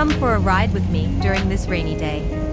Come for a ride with me during this rainy day.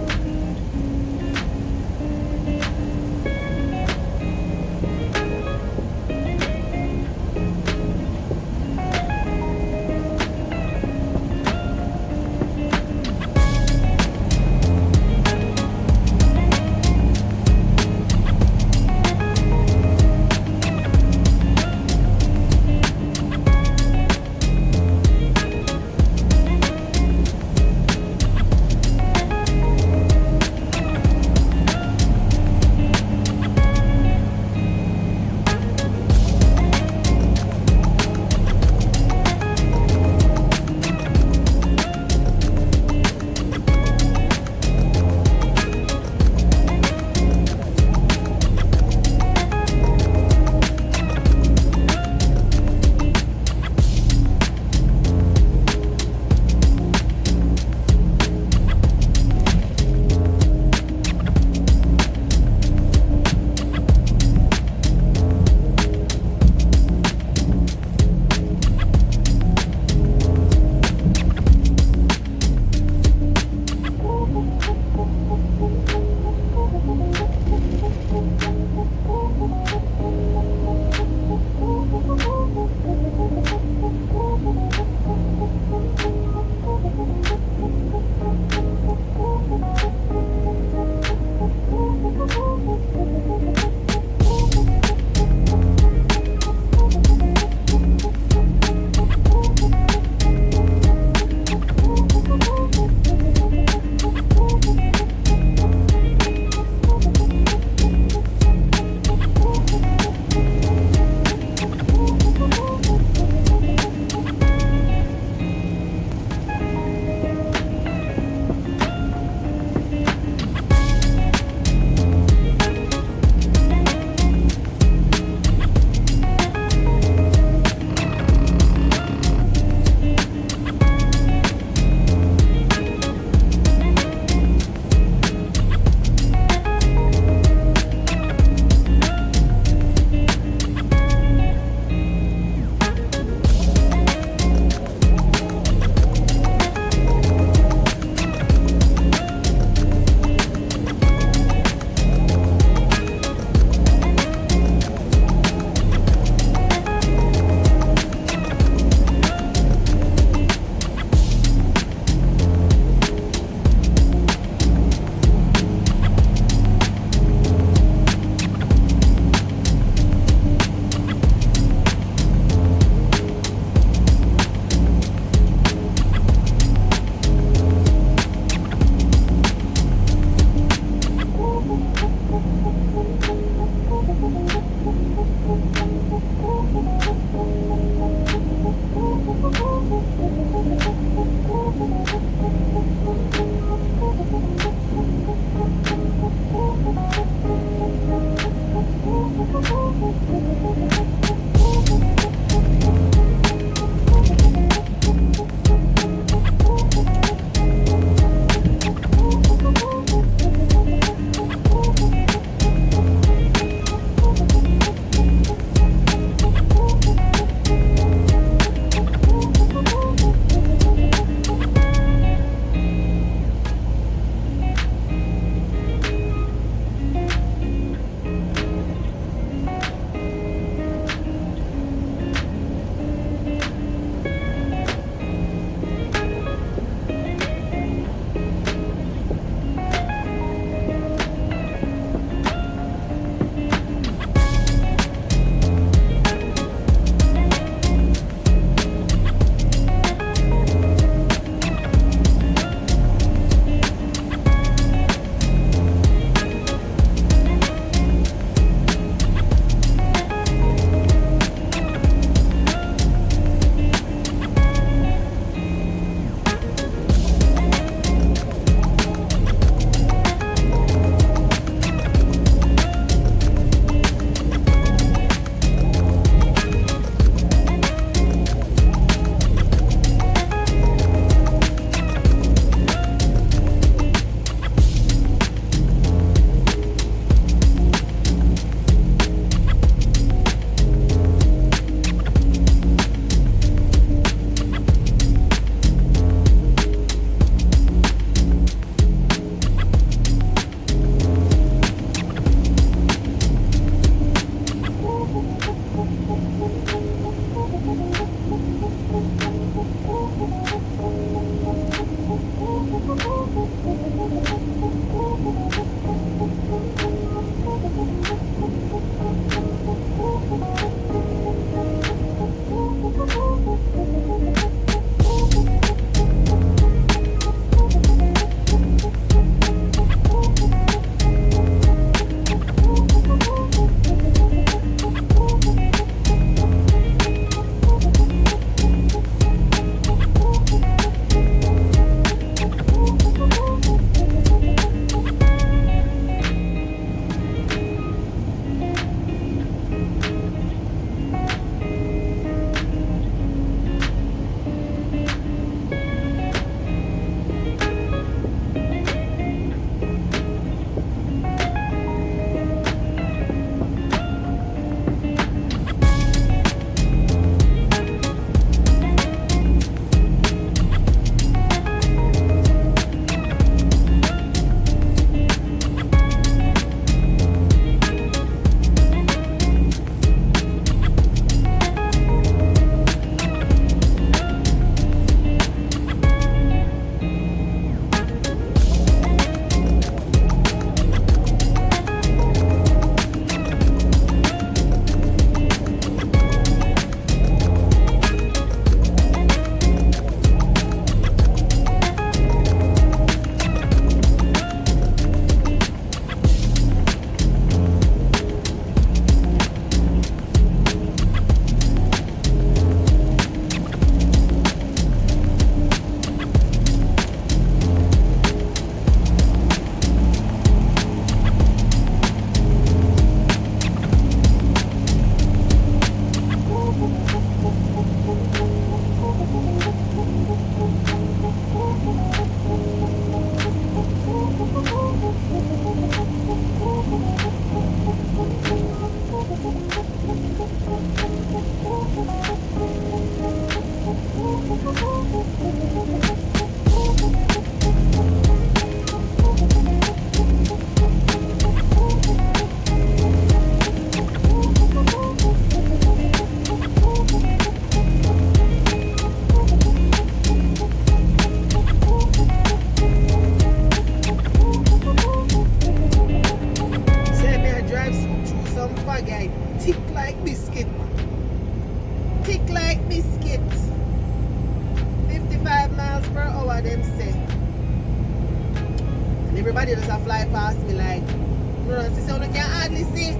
everybody just a fly past me like, you know, sister, you can hardly see.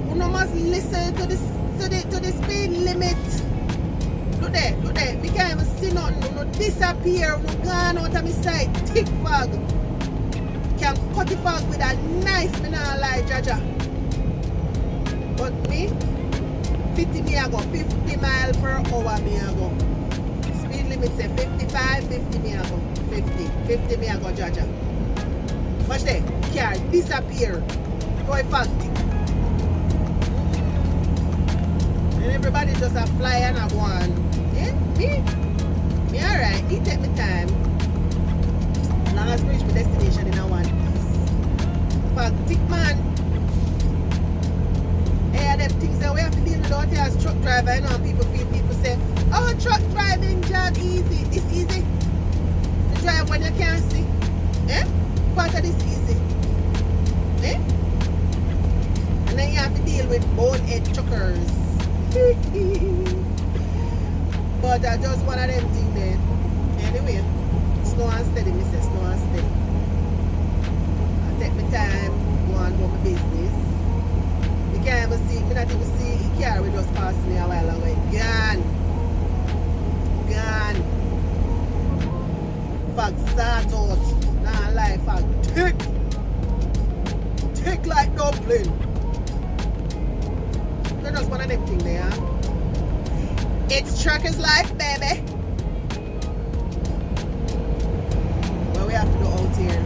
You must listen to the speed limit. Look there. Me can't even see nothing. You disappear. You gone out of my sight. Thick fog. Can cut the fog with a knife, me not lie, Jaja. But me, 50 me I go, 50 mile per hour me I go. Speed limit say 55, 50 me I go. 50 me I go, Jaja. Watch there, car disappear. Go a fog thick. And everybody just a fly and a go on. Yeah, me alright, me take my time. Long as I reach my destination in a one piece. Fog thick, man. Hey, them things that we have to deal with out here as truck driver, you know, people say, oh, truck driving job easy. This easy. To drive when you can't see. Eh? Part of this easy. Eh? And then you have to deal with bonehead truckers. But I just one of them things there. Anyway, slow and steady, me say slow and steady. I take my time, go and do my business. Me can't even see, me not even see the car we just passed me a while ago. Gone. Fog start out. Nah lie, fog thick like dumpling. They're just one of them things there. It's trucker's life, baby. What we have to do out here?